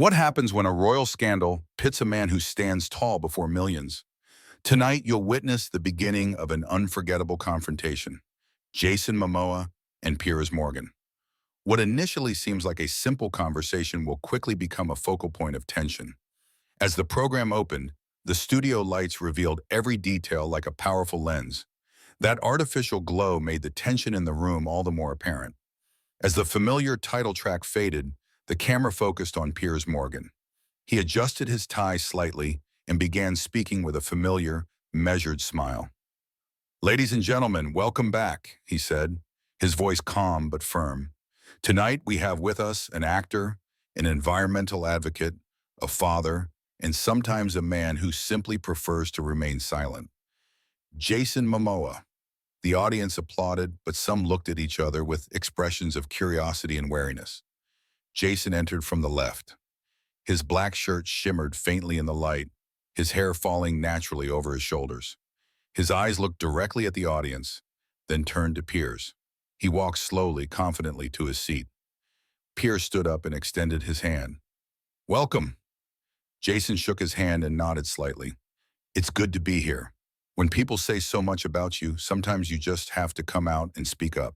What happens when a royal scandal pits a man who stands tall before millions? Tonight, you'll witness the beginning of an unforgettable confrontation. Jason Momoa and Piers Morgan. What initially seems like a simple conversation will quickly become a focal point of tension. As the program opened, the studio lights revealed every detail like a powerful lens. That artificial glow made the tension in the room all the more apparent. As the familiar title track faded, the camera focused on Piers Morgan. He adjusted his tie slightly and began speaking with a familiar, measured smile. "Ladies and gentlemen, welcome back," he said, his voice calm but firm. "Tonight we have with us an actor, an environmental advocate, a father, and sometimes a man who simply prefers to remain silent. Jason Momoa." The audience applauded, but some looked at each other with expressions of curiosity and wariness. Jason entered from the left. His black shirt shimmered faintly in the light, his hair falling naturally over his shoulders. His eyes looked directly at the audience, then turned to Piers. He walked slowly, confidently to his seat. Piers stood up and extended his hand. "Welcome." Jason shook his hand and nodded slightly. "It's good to be here. When people say so much about you, sometimes you just have to come out and speak up."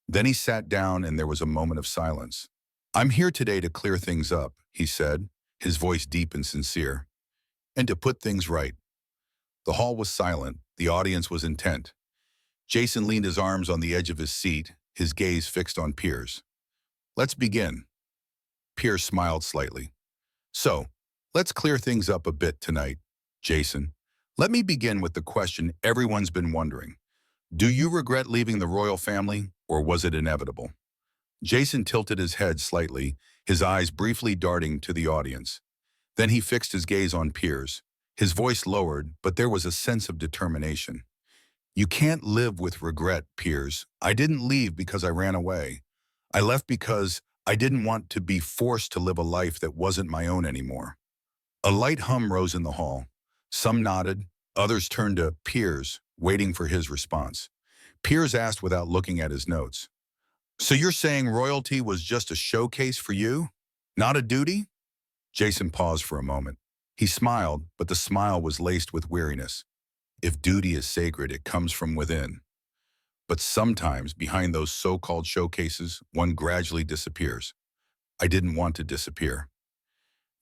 Then he sat down and there was a moment of silence. "I'm here today to clear things up," he said, his voice deep and sincere, "and to put things right." The hall was silent. The audience was intent. Jason leaned his arms on the edge of his seat, his gaze fixed on Piers. "Let's begin." Piers smiled slightly. "So, let's clear things up a bit tonight, Jason. Let me begin with the question everyone's been wondering. Do you regret leaving the royal family, or was it inevitable?" Jason tilted his head slightly, his eyes briefly darting to the audience. Then he fixed his gaze on Piers. His voice lowered, but there was a sense of determination. "You can't live with regret, Piers. I didn't leave because I ran away. I left because I didn't want to be forced to live a life that wasn't my own anymore." A light hum rose in the hall. Some nodded, others turned to Piers, waiting for his response. Piers asked without looking at his notes, "So you're saying royalty was just a showcase for you? Not a duty?" Jason paused for a moment. He smiled, but the smile was laced with weariness. If duty is sacred, it comes from within. But sometimes, behind those so-called showcases, one gradually disappears. I didn't want to disappear.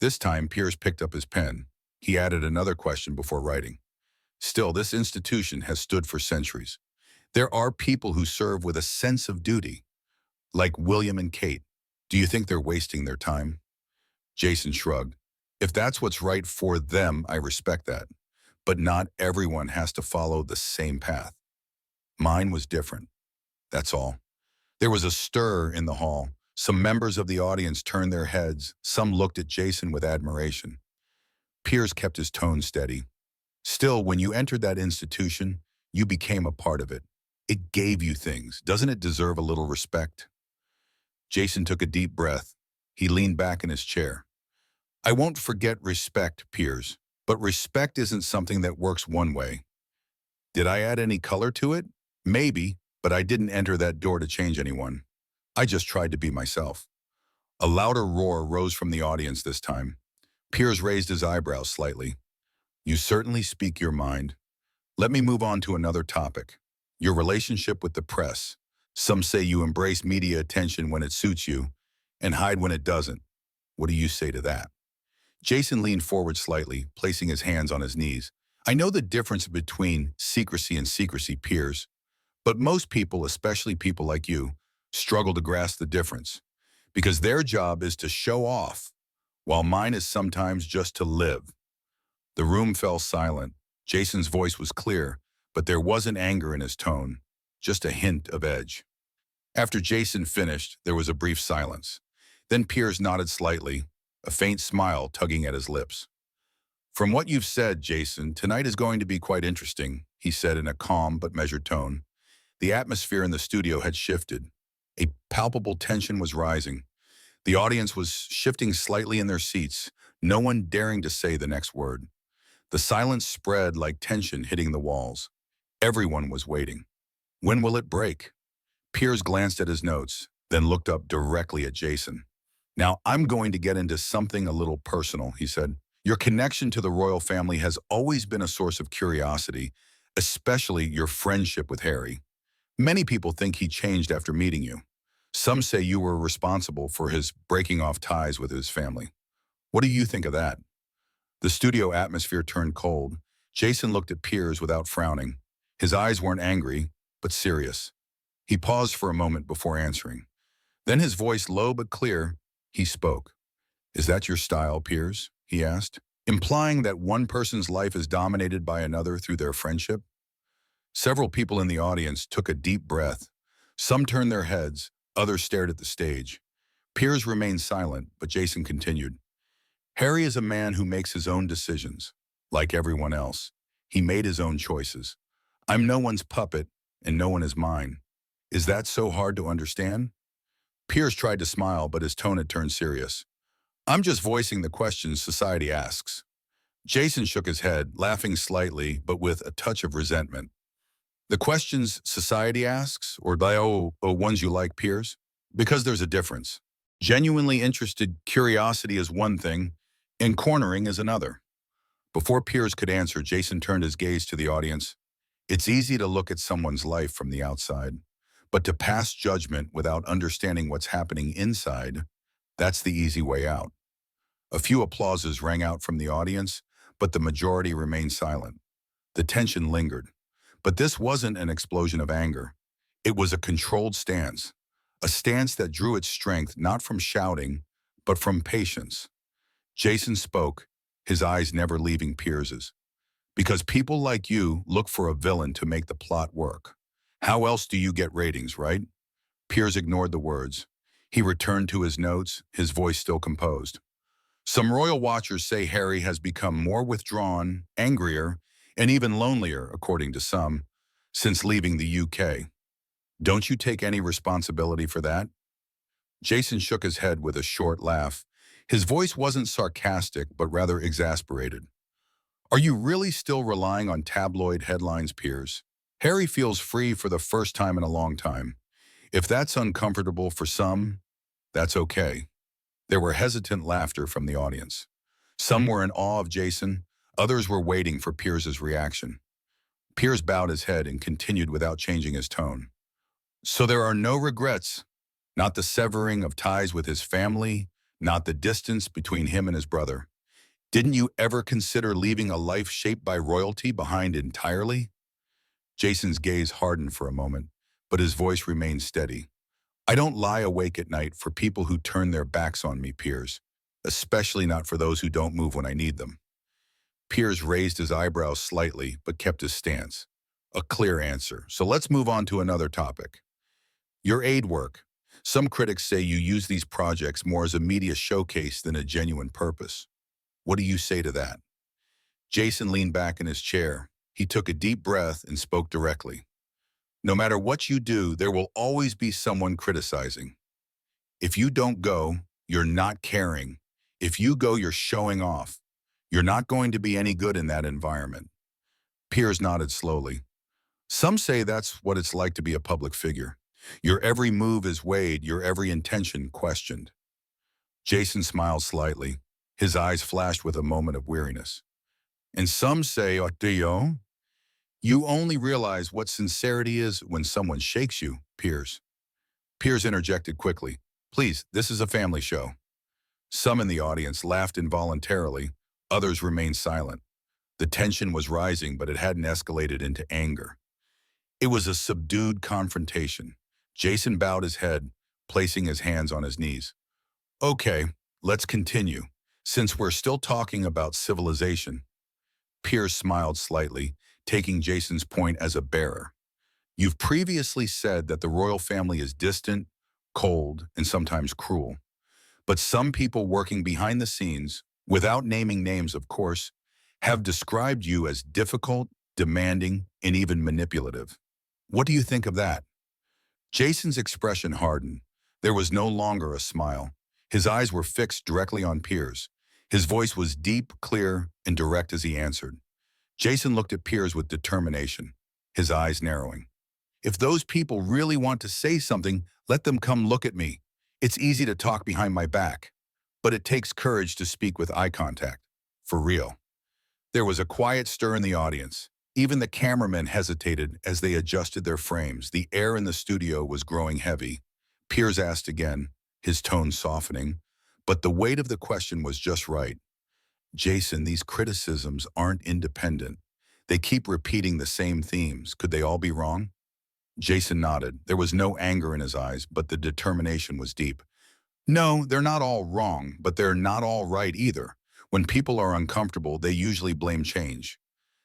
This time, Piers picked up his pen. He added another question before writing. "Still, this institution has stood for centuries. There are people who serve with a sense of duty, like William and Kate. Do you think they're wasting their time?" Jason shrugged. "If that's what's right for them, I respect that. But not everyone has to follow the same path. Mine was different. That's all." There was a stir in the hall. Some members of the audience turned their heads. Some looked at Jason with admiration. Piers kept his tone steady. "Still, when you entered that institution, you became a part of it. It gave you things. Doesn't it deserve a little respect?" Jason took a deep breath. He leaned back in his chair. "I won't forget respect, Piers, but respect isn't something that works one way. Did I add any color to it? Maybe, but I didn't enter that door to change anyone. I just tried to be myself." A louder roar rose from the audience this time. Piers raised his eyebrows slightly. "You certainly speak your mind. Let me move on to another topic. Your relationship with the press. Some say you embrace media attention when it suits you and hide when it doesn't. What do you say to that?" Jason leaned forward slightly, placing his hands on his knees. "I know the difference between secrecy and secrecy, Piers, but most people, especially people like you, struggle to grasp the difference, because their job is to show off, while mine is sometimes just to live." The room fell silent. Jason's voice was clear, but there wasn't anger in his tone, just a hint of edge. After Jason finished, there was a brief silence. Then Piers nodded slightly, a faint smile tugging at his lips. "From what you've said, Jason, tonight is going to be quite interesting," he said in a calm but measured tone. The atmosphere in the studio had shifted. A palpable tension was rising. The audience was shifting slightly in their seats, no one daring to say the next word. The silence spread like tension hitting the walls. Everyone was waiting. When will it break? Piers glanced at his notes, then looked up directly at Jason. Now, I'm going to get into something a little personal, he said. Your connection to the royal family has always been a source of curiosity, especially your friendship with Harry. Many people think he changed after meeting you. Some say you were responsible for his breaking off ties with his family. What do you think of that? The studio atmosphere turned cold. Jason looked at Piers without frowning. His eyes weren't angry, but serious. He paused for a moment before answering. Then his voice low but clear, he spoke. Is that your style, Piers? He asked, implying that one person's life is dominated by another through their friendship. Several people in the audience took a deep breath. Some turned their heads, others stared at the stage. Piers remained silent, but Jason continued. Harry is a man who makes his own decisions. Like everyone else, he made his own choices. I'm no one's puppet, and no one is mine. Is that so hard to understand? Piers tried to smile, but his tone had turned serious. I'm just voicing the questions society asks. Jason shook his head, laughing slightly, but with a touch of resentment. The questions society asks, or by ones you like, Piers? Because there's a difference. Genuinely interested curiosity is one thing, and cornering is another. Before Piers could answer, Jason turned his gaze to the audience. It's easy to look at someone's life from the outside, but to pass judgment without understanding what's happening inside, that's the easy way out. A few applauses rang out from the audience, but the majority remained silent. The tension lingered. But this wasn't an explosion of anger. It was a controlled stance, a stance that drew its strength not from shouting, but from patience. Jason spoke, his eyes never leaving Piers's. Because people like you look for a villain to make the plot work. How else do you get ratings, right? Piers ignored the words. He returned to his notes, his voice still composed. Some royal watchers say Harry has become more withdrawn, angrier, and even lonelier, according to some, since leaving the UK. Don't you take any responsibility for that? Jason shook his head with a short laugh. His voice wasn't sarcastic, but rather exasperated. Are you really still relying on tabloid headlines, Piers? Harry feels free for the first time in a long time. If that's uncomfortable for some, that's okay. There were hesitant laughter from the audience. Some were in awe of Jason, others were waiting for Piers's reaction. Piers bowed his head and continued without changing his tone. So there are no regrets, not the severing of ties with his family, not the distance between him and his brother. Didn't you ever consider leaving a life shaped by royalty behind entirely? Jason's gaze hardened for a moment, but his voice remained steady. I don't lie awake at night for people who turn their backs on me, Piers, especially not for those who don't move when I need them. Piers raised his eyebrows slightly, but kept his stance. A clear answer. So let's move on to another topic. Your aid work. Some critics say you use these projects more as a media showcase than a genuine purpose. What do you say to that? Jason leaned back in his chair. He took a deep breath and spoke directly. No matter what you do, there will always be someone criticizing. If you don't go, you're not caring. If you go, you're showing off. You're not going to be any good in that environment. Piers nodded slowly. Some say that's what it's like to be a public figure. Your every move is weighed, your every intention questioned. Jason smiled slightly. His eyes flashed with a moment of weariness. And some say, Dio, you only realize what sincerity is when someone shakes you, Piers. Piers interjected quickly. Please, this is a family show. Some in the audience laughed involuntarily. Others remained silent. The tension was rising, but it hadn't escalated into anger. It was a subdued confrontation. Jason bowed his head, placing his hands on his knees. Okay, let's continue. Since we're still talking about civilization. Piers smiled slightly, taking Jason's point as a bearer. You've previously said that the royal family is distant, cold, and sometimes cruel. But some people working behind the scenes, without naming names of course, have described you as difficult, demanding, and even manipulative. What do you think of that? Jason's expression hardened. There was no longer a smile. His eyes were fixed directly on Piers. His voice was deep, clear, and direct as he answered. Jason looked at Piers with determination, his eyes narrowing. If those people really want to say something, let them come look at me. It's easy to talk behind my back, but it takes courage to speak with eye contact. For real. There was a quiet stir in the audience. Even the cameramen hesitated as they adjusted their frames. The air in the studio was growing heavy. Piers asked again, his tone softening, but the weight of the question was just right. Jason, these criticisms aren't independent. They keep repeating the same themes. Could they all be wrong? Jason nodded. There was no anger in his eyes, but the determination was deep. No, they're not all wrong, but they're not all right either. When people are uncomfortable, they usually blame change.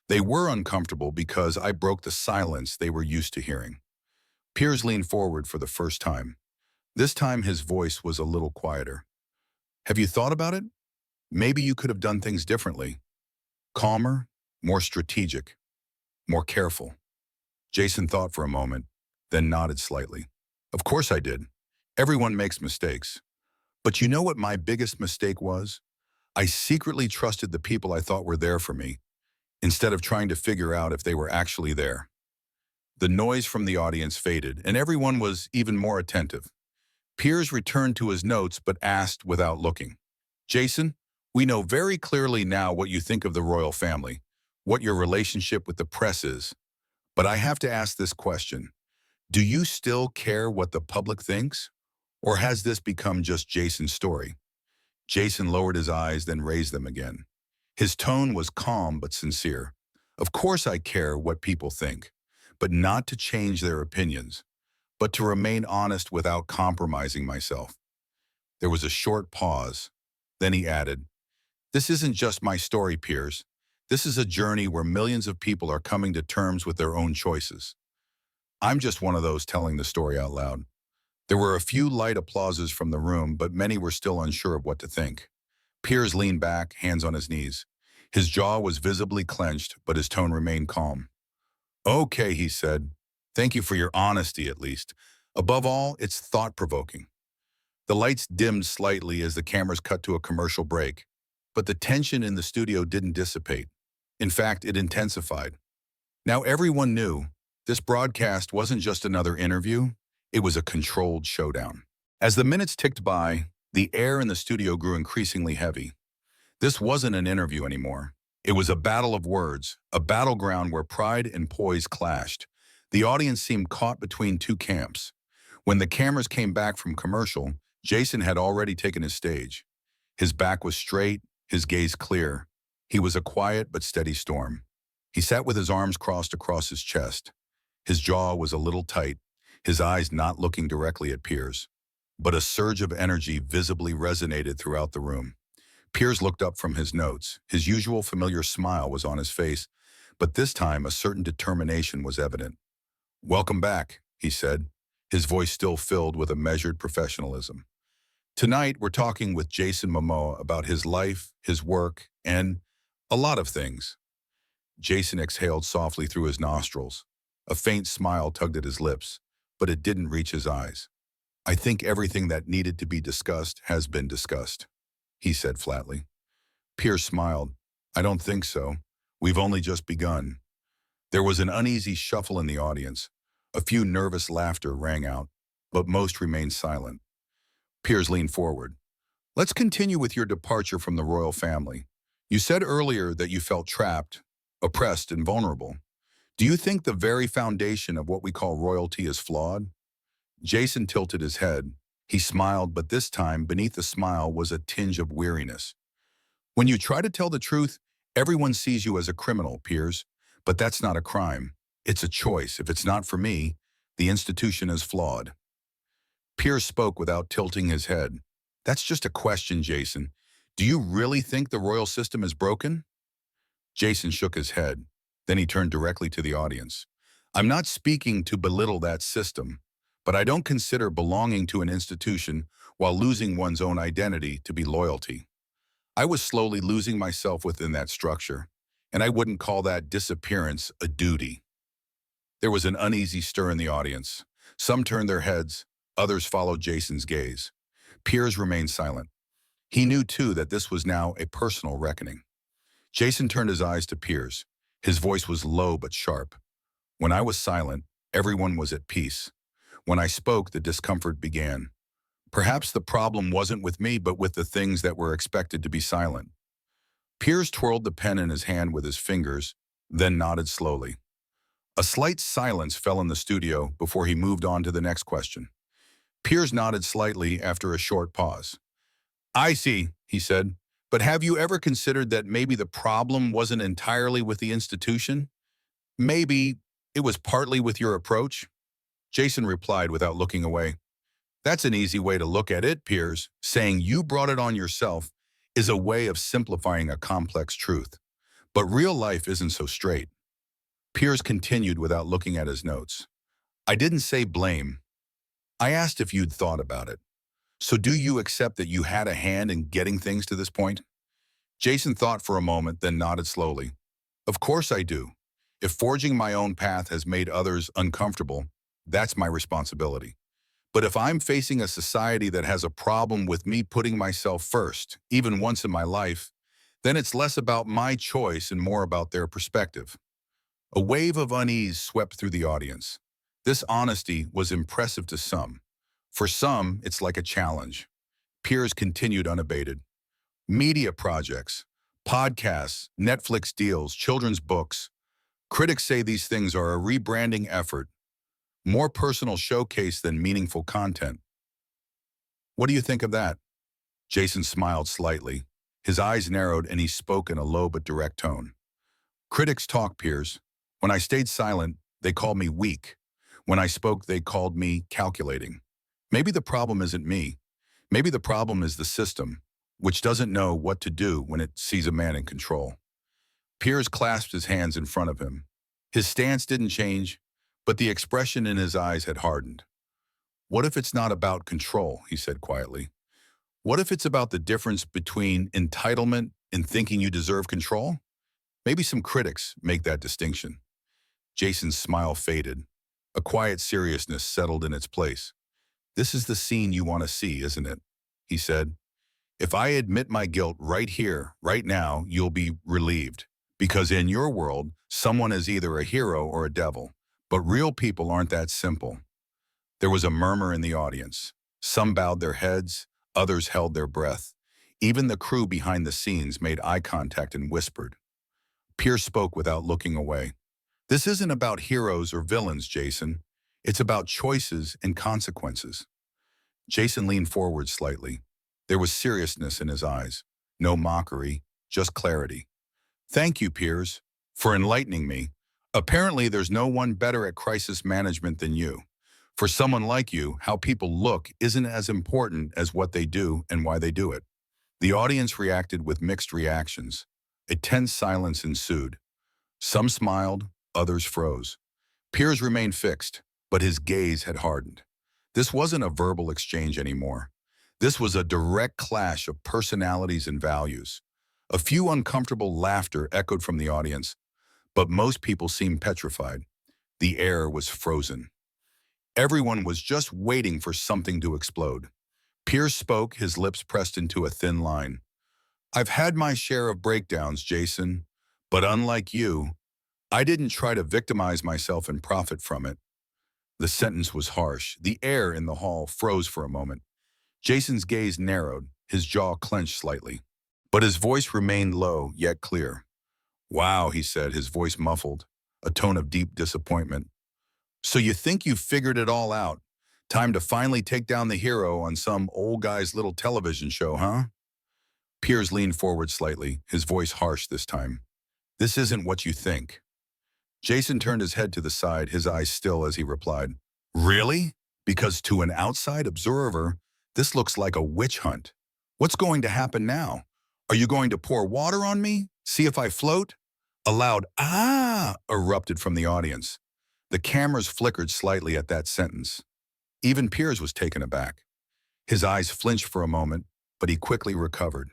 They were uncomfortable because I broke the silence they were used to hearing. Piers leaned forward for the first time. This time his voice was a little quieter. Have you thought about it? Maybe you could have done things differently. Calmer, more strategic, more careful. Jason thought for a moment, then nodded slightly. Of course I did. Everyone makes mistakes. But you know what my biggest mistake was? I secretly trusted the people I thought were there for me, instead of trying to figure out if they were actually there. The noise from the audience faded, and everyone was even more attentive. Piers returned to his notes but asked without looking. Jason, we know very clearly now what you think of the royal family, what your relationship with the press is. But I have to ask this question. Do you still care what the public thinks? Or has this become just Jason's story? Jason lowered his eyes, then raised them again. His tone was calm but sincere. Of course I care what people think, but not to change their opinions, but to remain honest without compromising myself. There was a short pause. Then he added, this isn't just my story, Piers. This is a journey where millions of people are coming to terms with their own choices. I'm just one of those telling the story out loud. There were a few light applauses from the room, but many were still unsure of what to think. Piers leaned back, hands on his knees. His jaw was visibly clenched, but his tone remained calm. Okay, he said. Thank you for your honesty, at least. Above all, it's thought-provoking. The lights dimmed slightly as the cameras cut to a commercial break, but the tension in the studio didn't dissipate. In fact, it intensified. Now everyone knew this broadcast wasn't just another interview, it was a controlled showdown. As the minutes ticked by, the air in the studio grew increasingly heavy. This wasn't an interview anymore. It was a battle of words, a battleground where pride and poise clashed. The audience seemed caught between two camps. When the cameras came back from commercial, Jason had already taken his stage. His back was straight, his gaze clear. He was a quiet but steady storm. He sat with his arms crossed across his chest. His jaw was a little tight, his eyes not looking directly at Piers. But a surge of energy visibly resonated throughout the room. Piers looked up from his notes. His usual familiar smile was on his face, but this time a certain determination was evident. Welcome back, he said, his voice still filled with a measured professionalism. Tonight, we're talking with Jason Momoa about his life, his work, and a lot of things. Jason exhaled softly through his nostrils. A faint smile tugged at his lips, but it didn't reach his eyes. I think everything that needed to be discussed has been discussed, he said flatly. Piers smiled. I don't think so. We've only just begun. There was an uneasy shuffle in the audience. A few nervous laughter rang out, but most remained silent. Piers leaned forward. Let's continue with your departure from the royal family. You said earlier that you felt trapped, oppressed, and vulnerable. Do you think the very foundation of what we call royalty is flawed? Jason tilted his head. He smiled, but this time, beneath the smile was a tinge of weariness. When you try to tell the truth, everyone sees you as a criminal, Piers. But that's not a crime. It's a choice. If it's not for me, the institution is flawed. Piers spoke without tilting his head. That's just a question, Jason. Do you really think the royal system is broken? Jason shook his head. Then he turned directly to the audience. I'm not speaking to belittle that system, but I don't consider belonging to an institution while losing one's own identity to be loyalty. I was slowly losing myself within that structure, and I wouldn't call that disappearance a duty. There was an uneasy stir in the audience. Some turned their heads, others followed Jason's gaze. Piers remained silent. He knew, too, that this was now a personal reckoning. Jason turned his eyes to Piers. His voice was low but sharp. When I was silent, everyone was at peace. When I spoke, the discomfort began. Perhaps the problem wasn't with me, but with the things that were expected to be silent. Piers twirled the pen in his hand with his fingers, then nodded slowly. A slight silence fell in the studio before he moved on to the next question. Piers nodded slightly after a short pause. I see, he said, but have you ever considered that maybe the problem wasn't entirely with the institution? Maybe it was partly with your approach? Jason replied without looking away. That's an easy way to look at it, Piers. Saying you brought it on yourself is a way of simplifying a complex truth. But real life isn't so straight. Piers continued without looking at his notes. I didn't say blame. I asked if you'd thought about it. So do you accept that you had a hand in getting things to this point? Jason thought for a moment, then nodded slowly. Of course I do. If forging my own path has made others uncomfortable, that's my responsibility. But if I'm facing a society that has a problem with me putting myself first, even once in my life, then it's less about my choice and more about their perspective. A wave of unease swept through the audience. This honesty was impressive to some. For some, it's like a challenge. Piers continued unabated. Media projects, podcasts, Netflix deals, children's books. Critics say these things are a rebranding effort, more personal showcase than meaningful content. What do you think of that? Jason smiled slightly. His eyes narrowed and he spoke in a low but direct tone. Critics talk, Piers. When I stayed silent, they called me weak. When I spoke, they called me calculating. Maybe the problem isn't me. Maybe the problem is the system, which doesn't know what to do when it sees a man in control. Piers clasped his hands in front of him. His stance didn't change, but the expression in his eyes had hardened. What if it's not about control, he said quietly. What if it's about the difference between entitlement and thinking you deserve control? Maybe some critics make that distinction. Jason's smile faded. A quiet seriousness settled in its place. This is the scene you want to see, isn't it? He said. If I admit my guilt right here, right now, you'll be relieved. Because in your world, someone is either a hero or a devil. But real people aren't that simple. There was a murmur in the audience. Some bowed their heads, others held their breath. Even the crew behind the scenes made eye contact and whispered. Piers spoke without looking away. This isn't about heroes or villains, Jason. It's about choices and consequences. Jason leaned forward slightly. There was seriousness in his eyes. No mockery, just clarity. Thank you, Piers, for enlightening me. Apparently, there's no one better at crisis management than you. For someone like you, how people look isn't as important as what they do and why they do it. The audience reacted with mixed reactions. A tense silence ensued. Some smiled, others froze. Piers remained fixed, but his gaze had hardened. This wasn't a verbal exchange anymore. This was a direct clash of personalities and values. A few uncomfortable laughter echoed from the audience, but most people seemed petrified. The air was frozen. Everyone was just waiting for something to explode. Piers spoke, his lips pressed into a thin line. I've had my share of breakdowns, Jason, but unlike you, I didn't try to victimize myself and profit from it. The sentence was harsh. The air in the hall froze for a moment. Jason's gaze narrowed, his jaw clenched slightly. But his voice remained low, yet clear. Wow, he said, his voice muffled, a tone of deep disappointment. So you think you figured it all out? Time to finally take down the hero on some old guy's little television show, huh? Piers leaned forward slightly, his voice harsh this time. This isn't what you think. Jason turned his head to the side, his eyes still as he replied, Really? Because to an outside observer, this looks like a witch hunt. What's going to happen now? Are you going to pour water on me? See if I float? A loud "ah" erupted from the audience. The cameras flickered slightly at that sentence. Even Piers was taken aback. His eyes flinched for a moment, but he quickly recovered.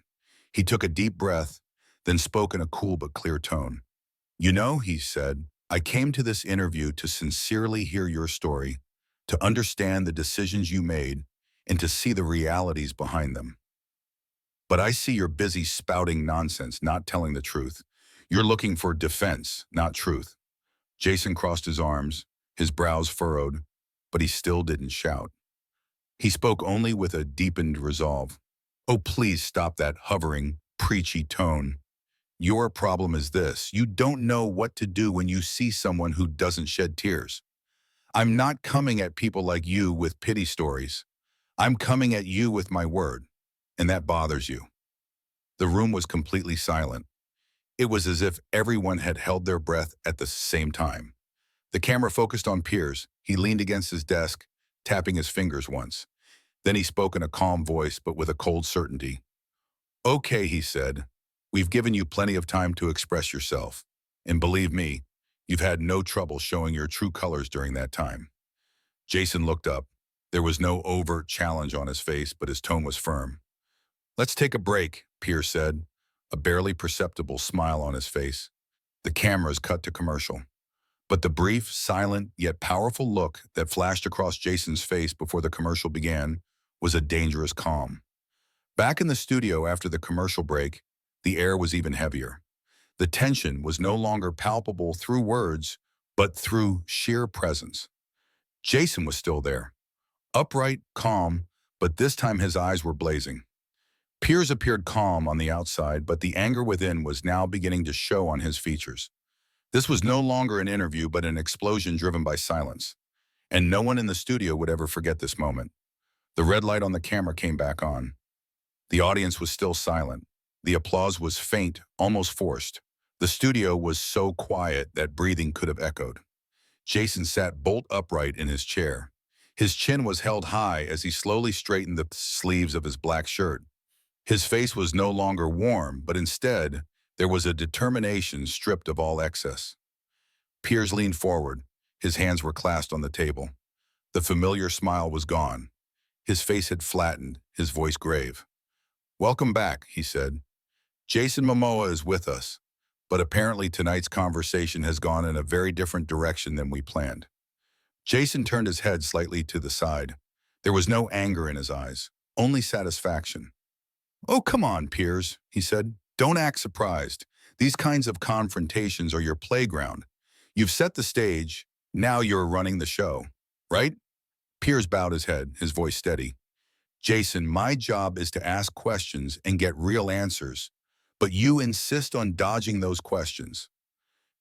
He took a deep breath, then spoke in a cool but clear tone. You know, he said, I came to this interview to sincerely hear your story, to understand the decisions you made, and to see the realities behind them. But I see you're busy spouting nonsense, not telling the truth. You're looking for defense, not truth. Jason crossed his arms, his brows furrowed, but he still didn't shout. He spoke only with a deepened resolve. Oh, please stop that hovering, preachy tone. Your problem is this: you don't know what to do when you see someone who doesn't shed tears. I'm not coming at people like you with pity stories. I'm coming at you with my word, and that bothers you. The room was completely silent. It was as if everyone had held their breath at the same time. The camera focused on Piers. He leaned against his desk, tapping his fingers once. Then he spoke in a calm voice, but with a cold certainty. Okay, he said, we've given you plenty of time to express yourself. And believe me, you've had no trouble showing your true colors during that time. Jason looked up. There was no overt challenge on his face, but his tone was firm. Let's take a break, Piers said, a barely perceptible smile on his face. The cameras cut to commercial. But the brief, silent, yet powerful look that flashed across Jason's face before the commercial began was a dangerous calm. Back in the studio after the commercial break, the air was even heavier. The tension was no longer palpable through words, but through sheer presence. Jason was still there, upright, calm, but this time his eyes were blazing. Piers appeared calm on the outside, but the anger within was now beginning to show on his features. This was no longer an interview, but an explosion driven by silence. And no one in the studio would ever forget this moment. The red light on the camera came back on. The audience was still silent. The applause was faint, almost forced. The studio was so quiet that breathing could have echoed. Jason sat bolt upright in his chair. His chin was held high as he slowly straightened the sleeves of his black shirt. His face was no longer warm, but instead, there was a determination stripped of all excess. Piers leaned forward. His hands were clasped on the table. The familiar smile was gone. His face had flattened, his voice grave. Welcome back, he said. Jason Momoa is with us, but apparently tonight's conversation has gone in a very different direction than we planned. Jason turned his head slightly to the side. There was no anger in his eyes, only satisfaction. Oh, come on, Piers, he said. Don't act surprised. These kinds of confrontations are your playground. You've set the stage, now you're running the show, right? Piers bowed his head, his voice steady. Jason, my job is to ask questions and get real answers, but you insist on dodging those questions.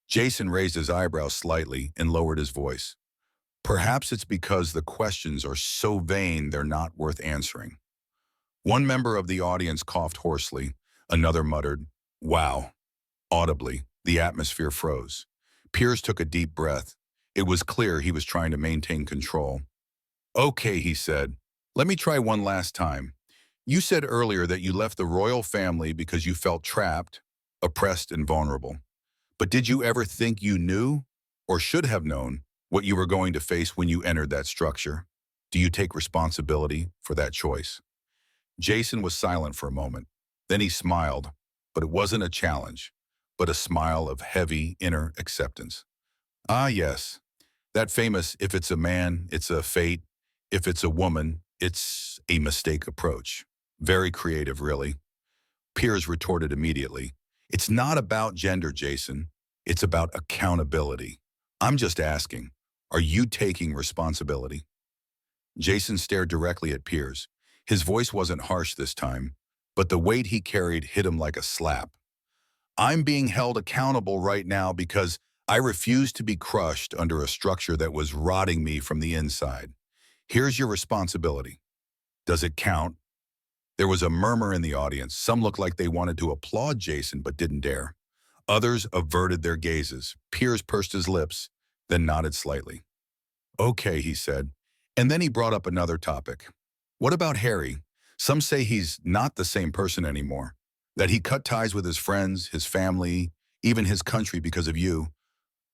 Jason raised his eyebrows slightly and lowered his voice. Perhaps it's because the questions are so vain they're not worth answering. One member of the audience coughed hoarsely. Another muttered, "Wow." Audibly, the atmosphere froze. Piers took a deep breath. It was clear he was trying to maintain control. Okay, he said. Let me try one last time. You said earlier that you left the royal family because you felt trapped, oppressed, and vulnerable. But did you ever think you knew, or should have known, what you were going to face when you entered that structure? Do you take responsibility for that choice? Jason was silent for a moment. Then he smiled, but it wasn't a challenge, but a smile of heavy inner acceptance. Ah, yes, that famous if it's a man, it's a fate, if it's a woman, it's a mistake approach. Very creative, really. Piers retorted immediately. It's not about gender, Jason. It's about accountability. I'm just asking, are you taking responsibility? Jason stared directly at Piers. His voice wasn't harsh this time, but the weight he carried hit him like a slap. I'm being held accountable right now because I refuse to be crushed under a structure that was rotting me from the inside. Here's your responsibility. Does it count? There was a murmur in the audience. Some looked like they wanted to applaud Jason but didn't dare. Others averted their gazes. Piers pursed his lips, then nodded slightly. Okay, he said. And then he brought up another topic. What about Harry? Some say he's not the same person anymore, that he cut ties with his friends, his family, even his country because of you.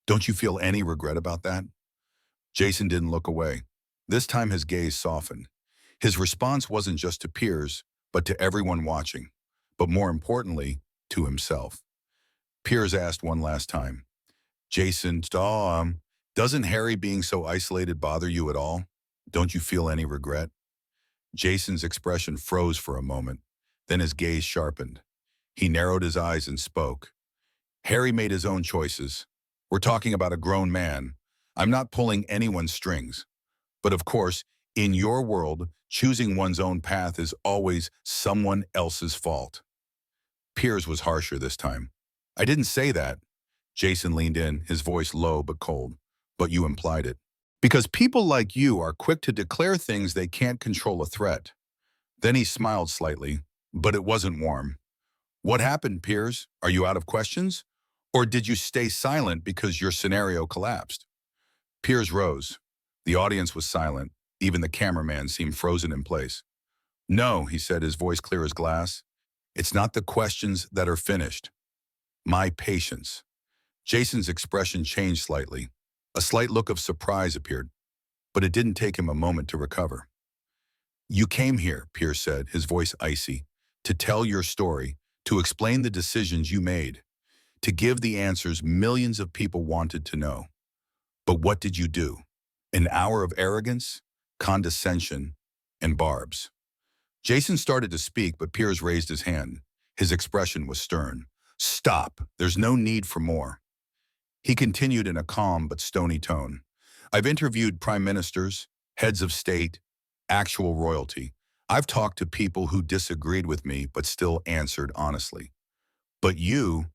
Don't you feel any regret about that? Jason didn't look away. This time his gaze softened. His response wasn't just to Piers, but to everyone watching, but more importantly, to himself. Piers asked one last time, Jason, doesn't Harry being so isolated bother you at all? Don't you feel any regret? Jason's expression froze for a moment, then his gaze sharpened. He narrowed his eyes and spoke. Harry made his own choices. We're talking about a grown man. I'm not pulling anyone's strings. But of course, In your world, choosing one's own path is always someone else's fault. Piers was harsher this time. I didn't say that. Jason leaned in, his voice low but cold. But you implied it. Because people like you are quick to declare things they can't control a threat. Then he smiled slightly, but it wasn't warm. What happened, Piers? Are you out of questions? Or did you stay silent because your scenario collapsed? Piers rose. The audience was silent. Even the cameraman seemed frozen in place. No, he said, his voice clear as glass. It's not the questions that are finished. My patience. Jason's expression changed slightly. A slight look of surprise appeared, but it didn't take him a moment to recover. You came here, Piers said, his voice icy, to tell your story, to explain the decisions you made, to give the answers millions of people wanted to know. But what did you do? An hour of arrogance, condescension, and barbs. Jason started to speak, but Piers raised his hand. His expression was stern. Stop. There's no need for more. He continued in a calm but stony tone. I've interviewed prime ministers, heads of state, actual royalty. I've talked to people who disagreed with me but still answered honestly. But you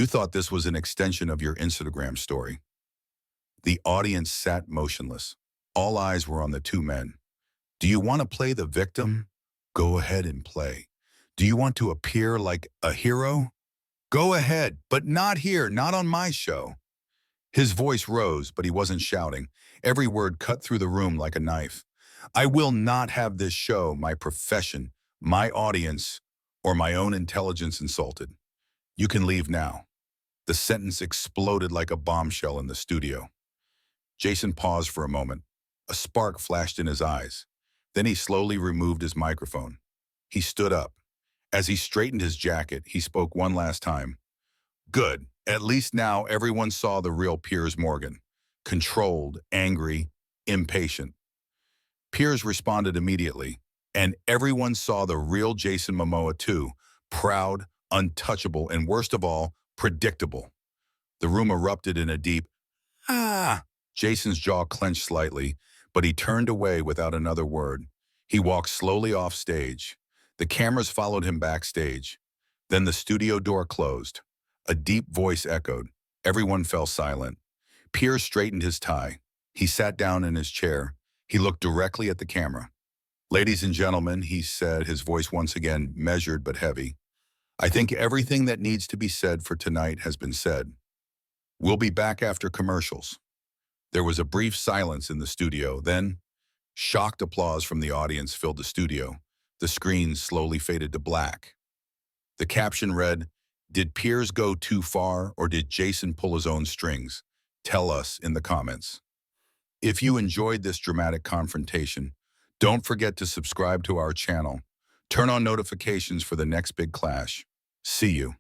thought this was an extension of your Instagram story. The audience sat motionless. All eyes were on the two men. Do you want to play the victim? Go ahead and play. Do you want to appear like a hero? Go ahead, but not here, not on my show. His voice rose, but he wasn't shouting. Every word cut through the room like a knife. I will not have this show, my profession, my audience, or my own intelligence insulted. You can leave now. The sentence exploded like a bombshell in the studio. Jason paused for a moment. A spark flashed in his eyes. Then he slowly removed his microphone. He stood up. As he straightened his jacket, he spoke one last time. Good. At least now everyone saw the real Piers Morgan. Controlled, angry, impatient. Piers responded immediately, and everyone saw the real Jason Momoa too. Proud, untouchable, and worst of all, predictable. The room erupted in a deep, ah! Jason's jaw clenched slightly, but he turned away without another word. He walked slowly off stage. The cameras followed him backstage. Then the studio door closed. A deep voice echoed. Everyone fell silent. Piers straightened his tie. He sat down in his chair. He looked directly at the camera. Ladies and gentlemen, he said, his voice once again measured but heavy. I think everything that needs to be said for tonight has been said. We'll be back after commercials. There was a brief silence in the studio. Then, shocked applause from the audience filled the studio. The screen slowly faded to black. The caption read, Did Piers go too far or did Jason pull his own strings? Tell us in the comments. If you enjoyed this dramatic confrontation, don't forget to subscribe to our channel. Turn on notifications for the next big clash. See you.